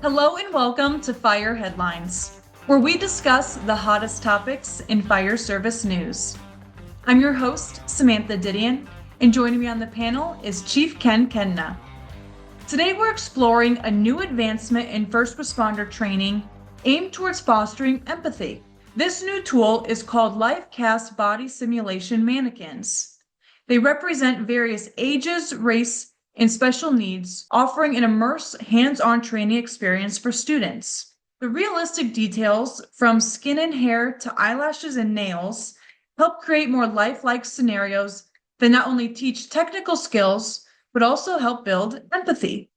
Hello and welcome to Fire Headlines, where we discuss the hottest topics in fire service news. I'm your host, Samantha Didion, and joining me on the panel is Chief Ken Kehmna. Today we're exploring a new advancement in first responder training aimed towards fostering empathy. This new tool is called Life Cast Body Simulation Mannequins. They represent various ages, race, and special needs, offering an immersive, hands-on training experience for students. The realistic details, from skin and hair to eyelashes and nails, help create more lifelike scenarios that not only teach technical skills, but also help build empathy.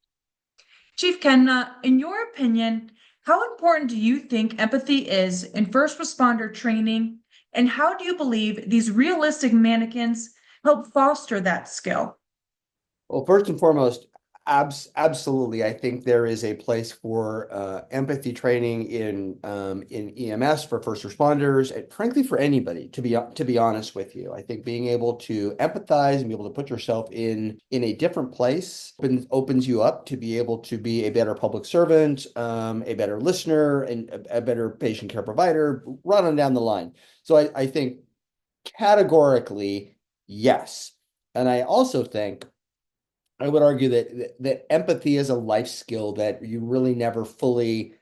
Chief Kehmna, in your opinion, how important do you think empathy is in first responder training, and how do you believe these realistic mannequins help foster that skill? Well, first and foremost, absolutely. I think there is a place for empathy training in EMS for first responders, and frankly for anybody. To be honest with you, I think being able to empathize and be able to put yourself in a different place opens you up to be able to be a better public servant, a better listener, and a better patient care provider, right on down the line. So I think categorically yes, and I also think. I would argue that empathy is a life skill that you really never fully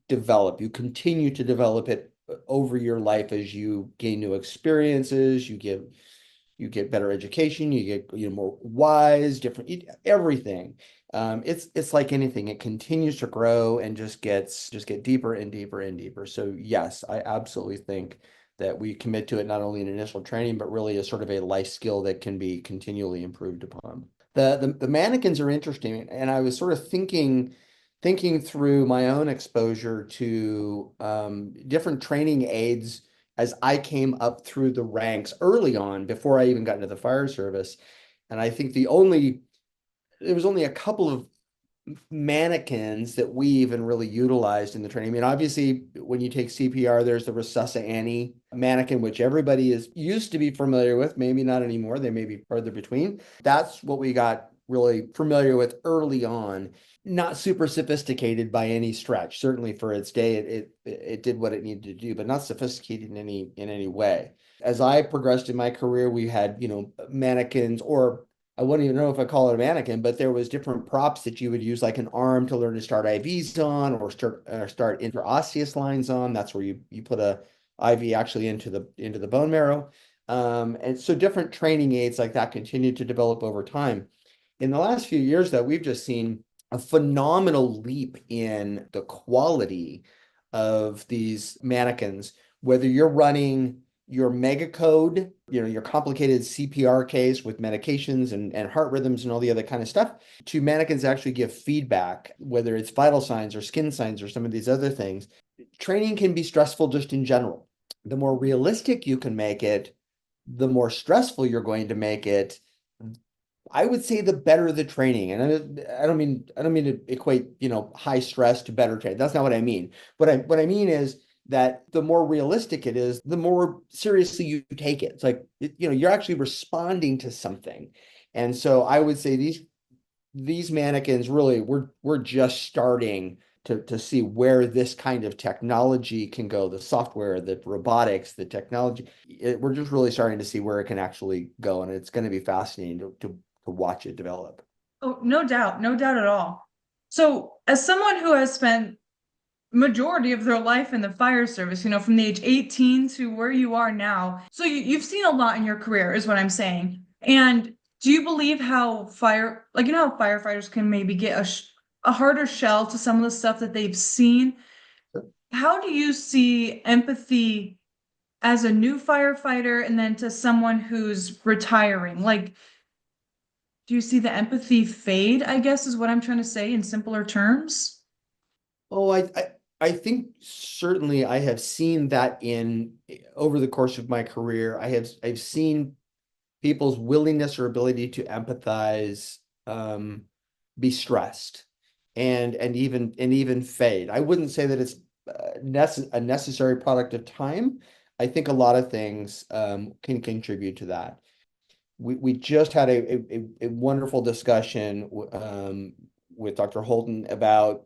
develop. You continue to develop it over your life as you gain new experiences, you get better education, you get more wise, different everything. It's like anything. It continues to grow and just get deeper and deeper and deeper. So yes, I absolutely think that we commit to it not only in initial training, but really as sort of a life skill that can be continually improved upon. The mannequins are interesting, and I was sort of thinking through my own exposure to different training aids as I came up through the ranks early on before I even got into the fire service. And I think there was only a couple of mannequins that we even really utilized in the training. I mean, obviously, when you take CPR, there's the Resusci Annie mannequin, which everybody is used to be familiar with, maybe not anymore. They may be further between. That's what we got really familiar with early on. Not super sophisticated by any stretch. Certainly for its day, it did what it needed to do, but not sophisticated in any way. As I progressed in my career, we had, mannequins, or I wouldn't even know if I call it a mannequin, but there was different props that you would use, like an arm to learn to start IVs on, or start interosseous lines on. That's where you put a IV actually into the bone marrow. And so different training aids like that continued to develop over time. In the last few years, though, we've just seen a phenomenal leap in the quality of these mannequins, whether you're running your mega code, your complicated CPR case with medications and heart rhythms and all the other kind of stuff, to mannequins actually give feedback, whether it's vital signs or skin signs or some of these other things. Training can be stressful just in general. The more realistic you can make it, the more stressful you're going to make it. I would say the better the training. And I don't mean to equate, high stress to better training. That's not what I mean. What I mean is that the more realistic it is, the more seriously you take it. It's like, you're actually responding to something. And so I would say these mannequins really, we're just starting to see where this kind of technology can go, the software, the robotics, the technology. We're just really starting to see where it can actually go, and it's going to be fascinating to watch it develop. Oh, no doubt at all. So, as someone who has spent majority of their life in the fire service, from the age 18 to where you are now. So you've seen a lot in your career, is what I'm saying. And do you believe how how firefighters can maybe get a harder shell to some of the stuff that they've seen? How do you see empathy as a new firefighter and then to someone who's retiring? Like, do you see the empathy fade, I guess is what I'm trying to say in simpler terms? Oh, I think certainly I have seen that in over the course of my career. I've seen people's willingness or ability to empathize be stressed and even fade. I wouldn't say that it's a necessary product of time. I think a lot of things can contribute to that. We just had a wonderful discussion with Dr. Holden about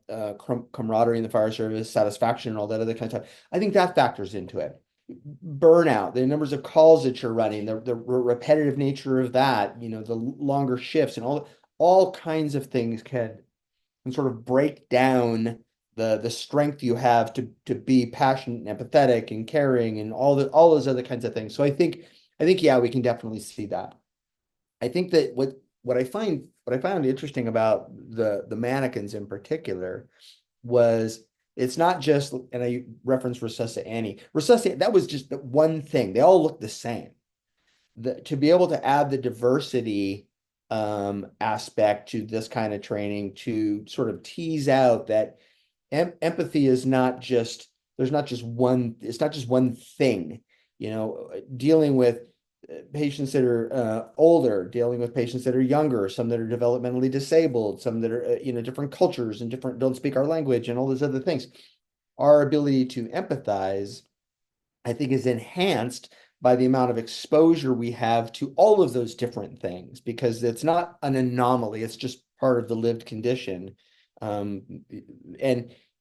camaraderie in the fire service, satisfaction, and all that other kind of stuff. I think that factors into it. Burnout, the numbers of calls that you're running, the repetitive nature of that, the longer shifts and all kinds of things can sort of break down the strength you have to be passionate and empathetic and caring and all those other kinds of things. So I think yeah, we can definitely see that. I think that what I found interesting about the mannequins in particular was it's not just, and I referenced Resuscitate Annie. Resuscitate, that was just the one thing. They all look the same. To be able to add the diversity aspect to this kind of training to sort of tease out that empathy is not just, there's not just one, it's not just one thing, dealing with patients that are older, dealing with patients that are younger, some that are developmentally disabled, some that are, different cultures and don't speak our language and all those other things. Our ability to empathize, I think, is enhanced by the amount of exposure we have to all of those different things, because it's not an anomaly, it's just part of the lived condition. Um,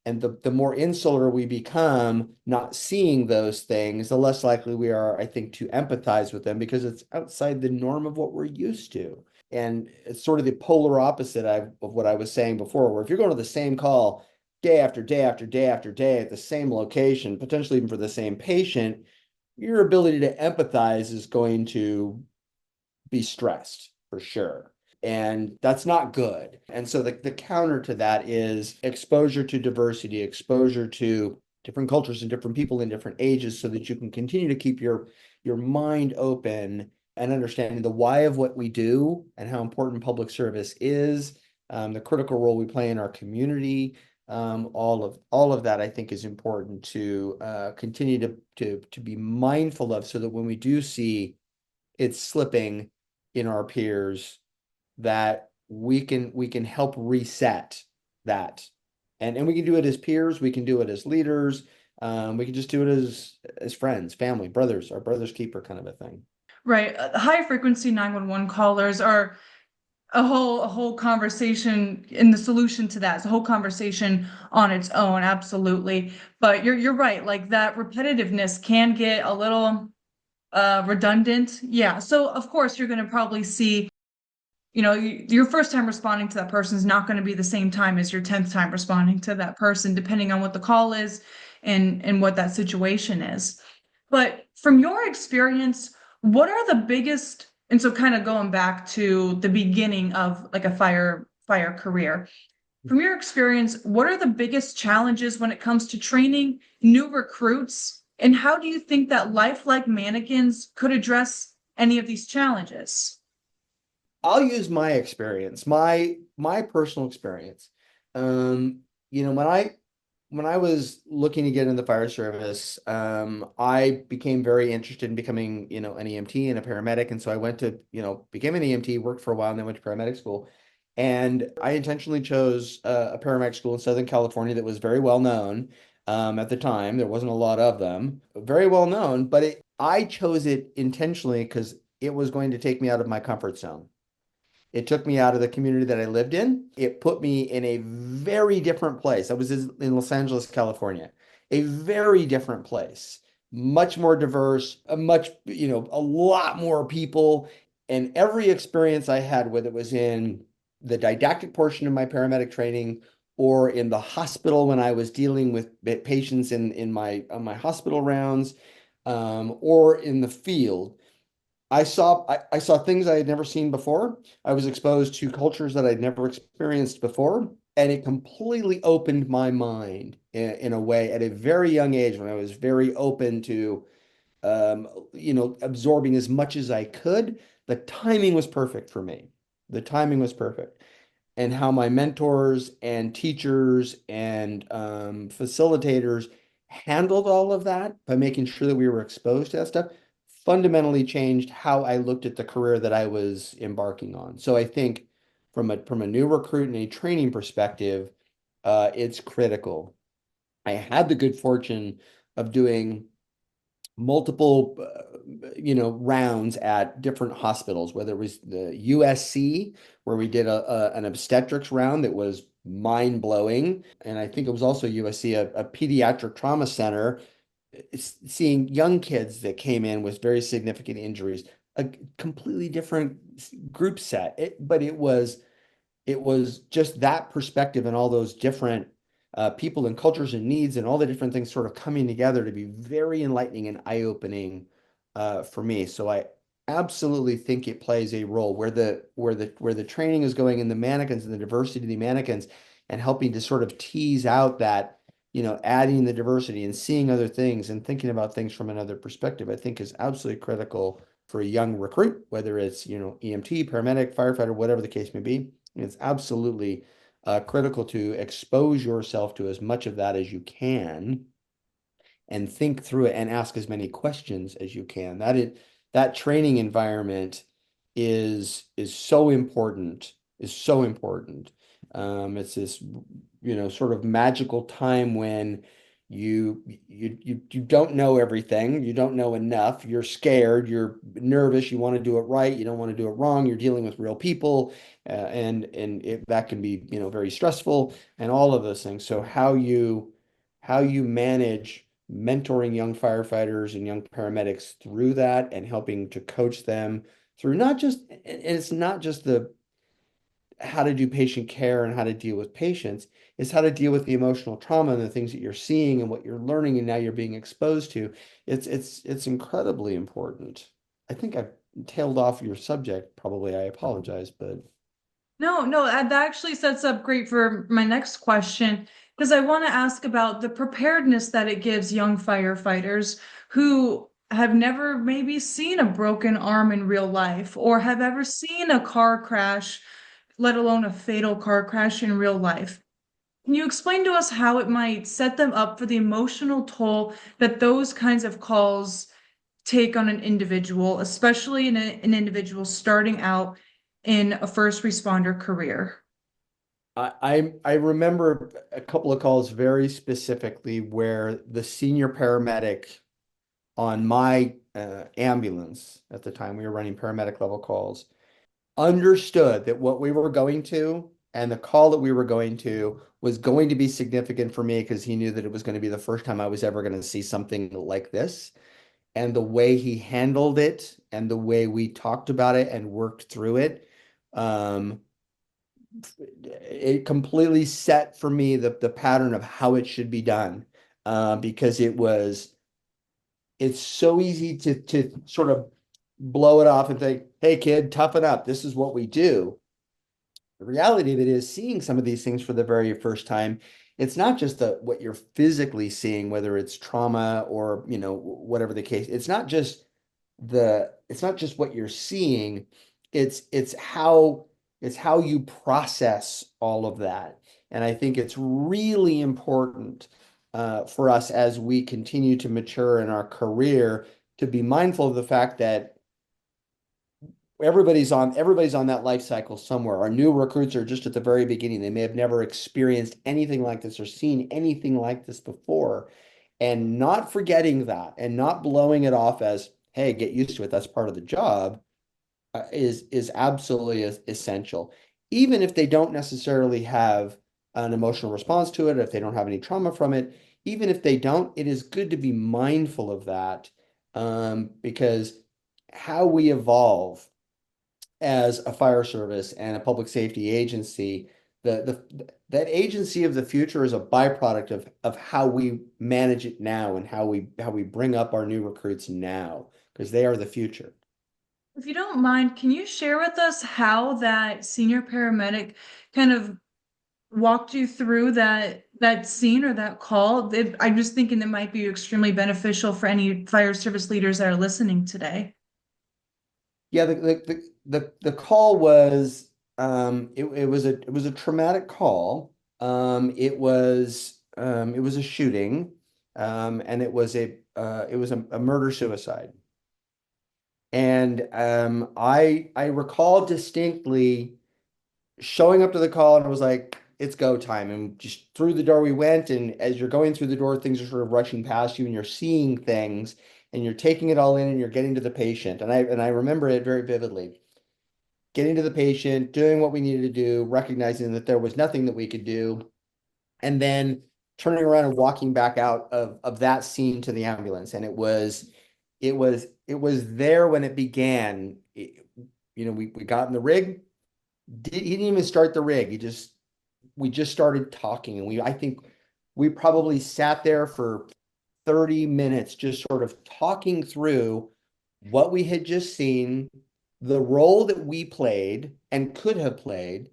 and the more insular we become, not seeing those things, the less likely we are, I think, to empathize with them because it's outside the norm of what we're used to. And it's sort of the polar opposite of what I was saying before, where if you're going to the same call day after day after day after day at the same location, potentially even for the same patient, your ability to empathize is going to be stressed for sure. And that's not good. And so the counter to that is exposure to diversity, exposure to different cultures and different people in different ages, so that you can continue to keep your mind open and understanding the why of what we do and how important public service is, the critical role we play in our community. All of that, I think, is important to continue to be mindful of, so that when we do see it slipping in our peers, that we can help reset that. And we can do it as peers, we can do it as leaders, we can just do it as friends, family, brothers, our brother's keeper kind of a thing. Right. High frequency 911 callers are a whole conversation, in the solution to that. It's a whole conversation on its own, absolutely. But you're right, like that repetitiveness can get a little redundant. Yeah. So of course you're going to probably see, your first time responding to that person is not going to be the same time as your 10th time responding to that person, depending on what the call is and what that situation is. But from your experience, what are the biggest, and so kind of going back to the beginning of like a fire career, from your experience, what are the biggest challenges when it comes to training new recruits? And how do you think that life like mannequins could address any of these challenges? I'll use my experience, my personal experience. Um, when I was looking to get in the fire service, I became very interested in becoming, an EMT and a paramedic. And so I went to, became an EMT, worked for a while, and then went to paramedic school. And I intentionally chose a paramedic school in Southern California that was very well known. At the time, there wasn't a lot of them, very well known, but I chose it intentionally because it was going to take me out of my comfort zone. It took me out of the community that I lived in. It put me in a very different place. I was in Los Angeles, California, a very different place, much more diverse, a lot more people. And every experience I had, whether it was in the didactic portion of my paramedic training or in the hospital when I was dealing with patients in my hospital rounds, or in the field, I saw things I had never seen before. I was exposed to cultures that I'd never experienced before, and it completely opened my mind in a way at a very young age, when I was very open to absorbing as much as I could. The timing was perfect for me. The timing was perfect. And how my mentors and teachers and facilitators handled all of that by making sure that we were exposed to that stuff fundamentally changed how I looked at the career that I was embarking on. So I think from a new recruit and a training perspective, it's critical. I had the good fortune of doing multiple rounds at different hospitals, whether it was the USC where we did an obstetrics round that was mind-blowing, and I think it was also USC, a pediatric trauma center, seeing young kids that came in with very significant injuries, a completely different group set. But it was just that perspective and all those different people and cultures and needs and all the different things sort of coming together to be very enlightening and eye-opening for me. So I absolutely think it plays a role where the training is going in the mannequins and the diversity of the mannequins and helping to sort of tease out that, adding the diversity and seeing other things and thinking about things from another perspective, I think is absolutely critical for a young recruit, whether it's, EMT, paramedic, firefighter, whatever the case may be. It's absolutely critical to expose yourself to as much of that as you can and think through it and ask as many questions as you can. That training environment is so important, is so important. It's this, sort of magical time when you don't know everything, you don't know enough, you're scared, you're nervous, you want to do it right, you don't want to do it wrong, you're dealing with real people, that can be, very stressful and all of those things. So how you manage mentoring young firefighters and young paramedics through that and helping to coach them through and it's not just the how to do patient care and how to deal with patients, it's how to deal with the emotional trauma and the things that you're seeing and what you're learning and now you're being exposed to. It's incredibly important. I think I've tailed off your subject, probably. I apologize, but No, no, that actually sets up great for my next question because I want to ask about the preparedness that it gives young firefighters who have never maybe seen a broken arm in real life or have ever seen a car crash, let alone a fatal car crash in real life. Can you explain to us how it might set them up for the emotional toll that those kinds of calls take on an individual, especially an individual starting out in a first responder career? I remember a couple of calls very specifically where the senior paramedic on my ambulance at the time, we were running paramedic level calls, understood that what we were going to and the call that we were going to was going to be significant for me because he knew that it was going to be the first time I was ever going to see something like this. And the way he handled it and the way we talked about it and worked through it, um, it completely set for me the pattern of how it should be done. Because it's so easy to sort of blow it off and think, hey kid, toughen up. This is what we do. The reality of it is seeing some of these things for the very first time. It's not just what you're physically seeing, whether it's trauma or, whatever the case. It's not just what you're seeing. It's how you process all of that. And I think it's really important for us as we continue to mature in our career to be mindful of the fact that everybody's on that life cycle somewhere. Our new recruits are just at the very beginning. They may have never experienced anything like this or seen anything like this before. And not forgetting that and not blowing it off as, hey, get used to it. That's part of the job, is absolutely essential. Even if they don't necessarily have an emotional response to it, if they don't have any trauma from it, even if they don't, it is good to be mindful of that, because how we evolve as a fire service and a public safety agency, that agency of the future is a byproduct of how we manage it now and how we bring up our new recruits now, because they are the future. If you don't mind, can you share with us how that senior paramedic kind of walked you through that scene or that call? I'm just thinking that might be extremely beneficial for any fire service leaders that are listening today. Yeah, the call was it was a traumatic call. It was a shooting, and it was a murder suicide. And I recall distinctly showing up to the call and I was like, it's go time. And just through the door we went. And as you're going through the door, things are sort of rushing past you and you're seeing things. and you're taking it all in and you're getting to the patient. And I remember it very vividly. Getting to the patient, doing what we needed to do, recognizing that there was nothing that we could do, and then turning around and walking back out of that scene to the ambulance. And it was there when it began. We got in the rig. He didn't even start the rig. We just started talking, and I think we probably sat there for 30 minutes just sort of talking through what we had just seen, the role that we played and could have played,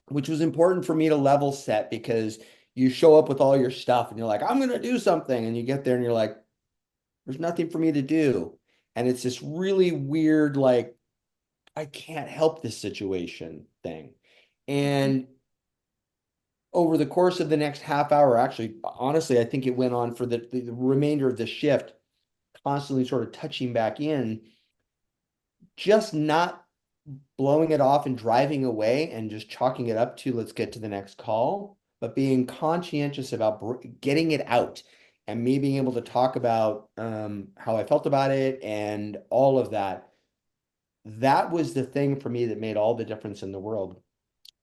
which was important for me to level set, because you show up with all your stuff and you're like, I'm going to do something. And you get there and you're like, there's nothing for me to do. And it's this really weird, like, I can't help this situation thing. And over the course of the next half hour, actually, honestly, I think it went on for the remainder of the shift, constantly sort of touching back in, just not blowing it off and driving away and just chalking it up to let's get to the next call, but being conscientious about getting it out and me being able to talk about how I felt about it and all of that. That was the thing for me that made all the difference in the world.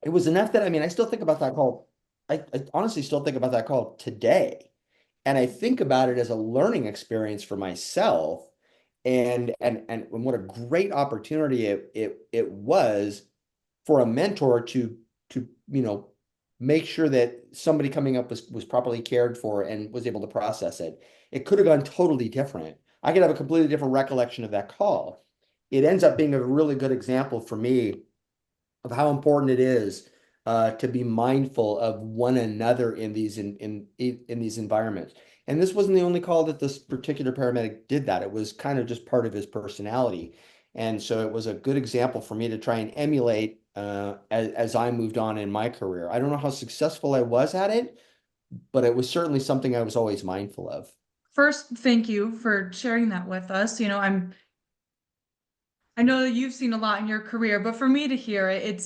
It was enough that, I mean, I still think about that call. I honestly still think about that call today. And I think about it as a learning experience for myself, and what a great opportunity it was for a mentor to make sure that somebody coming up was properly cared for and was able to process it. It could have gone totally different. I could have a completely different recollection of that call. It ends up being a really good example for me of how important it is to be mindful of one another in these environments. And this wasn't the only call that this particular paramedic did that. It was kind of just part of his personality. And so it was a good example for me to try and emulate as I moved on in my career. I don't know how successful I was at it, but it was certainly something I was always mindful of. First, thank you for sharing that with us. I know that you've seen a lot in your career, but for me to hear it,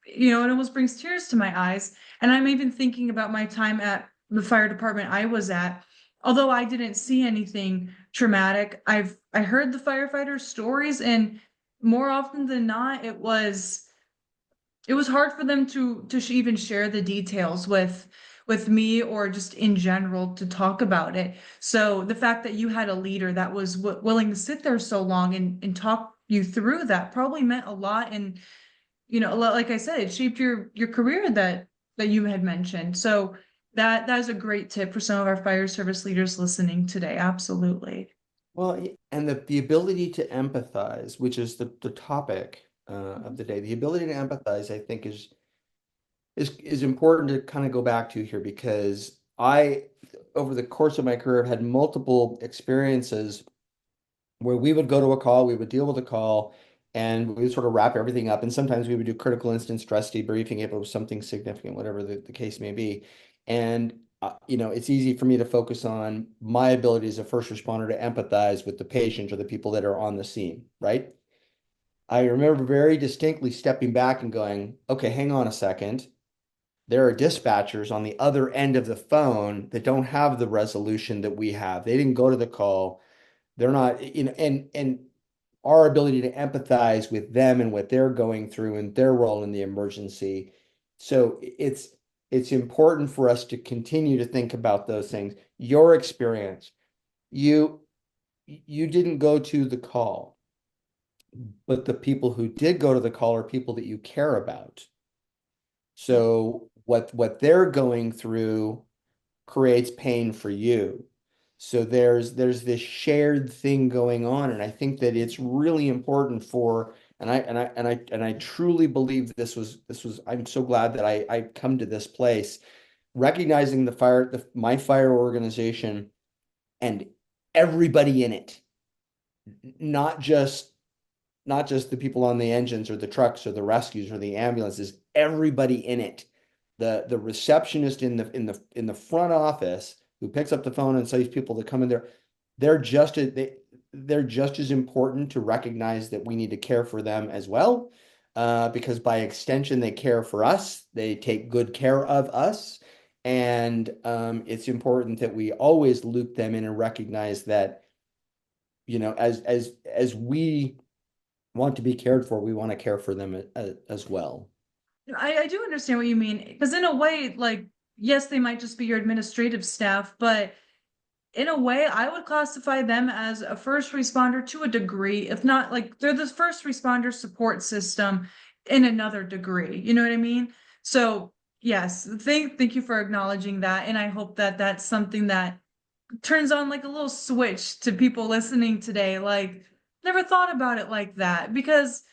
it almost brings tears to my eyes. And I'm even thinking about my time at the fire department I was at. Although I didn't see anything traumatic, I heard the firefighters' stories, and more often than not, it was hard for them to even share the details with me, or just in general to talk about it. So the fact that you had a leader that was willing to sit there so long and talk you through that probably meant a lot. And like I said, it shaped your career that you had mentioned. So that is a great tip for some of our fire service leaders listening today. Absolutely. Well, and the ability to empathize, which is the topic of the day, the ability to empathize, I think is important to kind of go back to here, because over the course of my career, have had multiple experiences where we would go to a call, we would deal with a call, and we would sort of wrap everything up. And sometimes we would do critical instance stress debriefing if it was something significant, whatever the case may be. And it's easy for me to focus on my ability as a first responder to empathize with the patient or the people that are on the scene, right? I remember very distinctly stepping back and going, okay, hang on a second. There are dispatchers on the other end of the phone that don't have the resolution that we have. They didn't go to the call. They're not, and our ability to empathize with them and what they're going through and their role in the emergency. So it's important for us to continue to think about those things. Your experience, you you didn't go to the call, but the people who did go to the call are people that you care about. So what they're going through creates pain for you. So there's this shared thing going on, and I think that it's really important for, and I truly believe this was I'm so glad that I come to this place, recognizing my fire organization and everybody in it, not just not just the people on the engines or the trucks or the rescues or the ambulances, everybody in it. The receptionist in the front office who picks up the phone and says people that come in there, they're just they're just as important to recognize that we need to care for them as well, because by extension they care for us, they take good care of us, and it's important that we always loop them in and recognize that as we want to be cared for, we want to care for them as well. I do understand what you mean, because in a way, like, yes, they might just be your administrative staff, but in a way, I would classify them as a first responder to a degree, if not like they're the first responder support system in another degree. You know what I mean? So yes, thank you for acknowledging that, and I hope that that's something that turns on like a little switch to people listening today. Like, never thought about it like that, because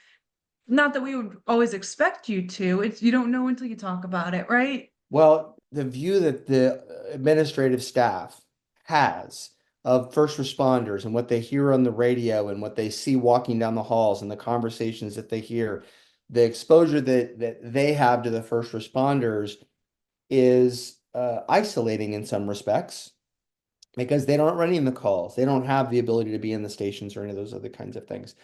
not that we would always expect you to. It's you don't know until you talk about it, right? Well, the view that the administrative staff has of first responders and what they hear on the radio and what they see walking down the halls and the conversations that they hear, the exposure that they have to the first responders is isolating in some respects because they aren't running the calls. They don't have the ability to be in the stations or any of those other kinds of things.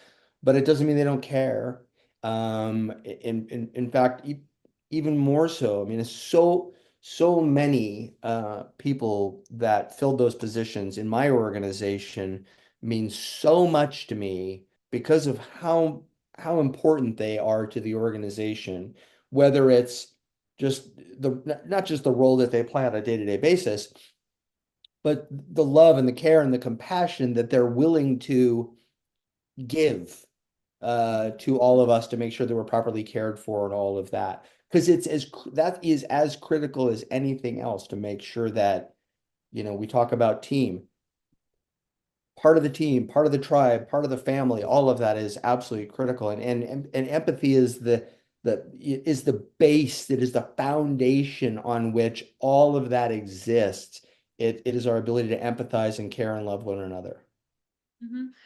But it doesn't mean they don't care. In fact, even more so. I mean, it's so many people that filled those positions in my organization mean so much to me because of how important they are to the organization, whether it's just not just the role that they play on a day-to-day basis, but the love and the care and the compassion that they're willing to give to all of us to make sure that we're properly cared for and all of that. Because that is as critical as anything else to make sure that, we talk about part of the team, part of the tribe, part of the family, all of that is absolutely critical. And empathy is the base, it is the foundation on which all of that exists. It is our ability to empathize and care and love one another.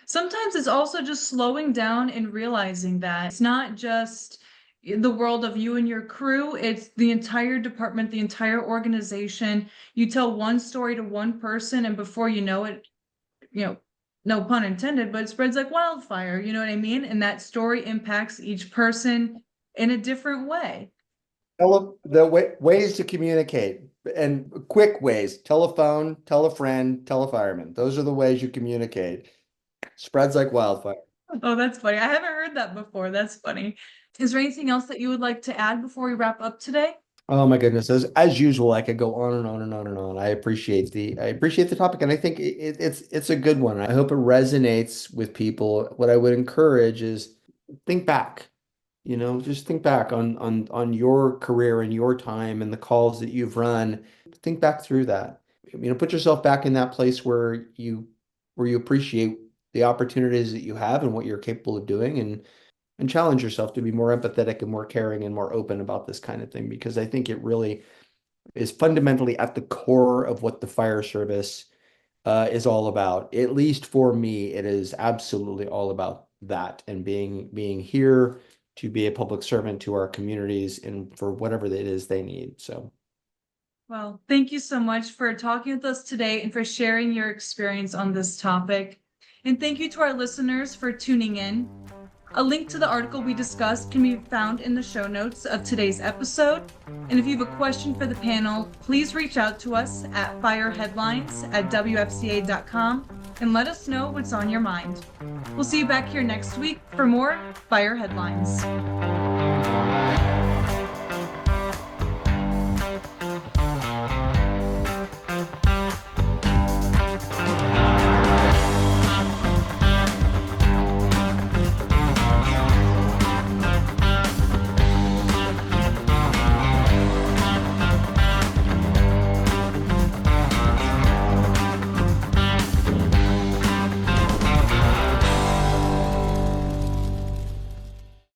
Sometimes it's also just slowing down and realizing that it's not just the world of you and your crew, it's the entire department, the entire organization. You tell one story to one person, and before you know it, no pun intended, but it spreads like wildfire. You know what I mean? And that story impacts each person in a different way. Ways to communicate and quick ways: telephone, tell a friend, tell a fireman. Those are the ways you communicate. Spreads like wildfire. Oh, that's funny. I haven't heard that before. That's funny. Is there anything else that you would like to add before we wrap up today? Oh my goodness. As usual, I could go on and on and on and on. I appreciate the topic, and I think it's a good one. I hope it resonates with people. What I would encourage is think back. Just think back on your career and your time and the calls that you've run. Think back through that. Put yourself back in that place where you appreciate the opportunities that you have and what you're capable of doing, and challenge yourself to be more empathetic and more caring and more open about this kind of thing, because I think it really is fundamentally at the core of what the fire service is all about. At least for me, it is absolutely all about that, and being here to be a public servant to our communities and for whatever it is they need. So, Well, thank you so much for talking with us today and for sharing your experience on this topic. And thank you to our listeners for tuning in. A link to the article we discussed can be found in the show notes of today's episode. And if you have a question for the panel, please reach out to us at fireheadlines@wfca.com and let us know what's on your mind. We'll see you back here next week for more Fire Headlines.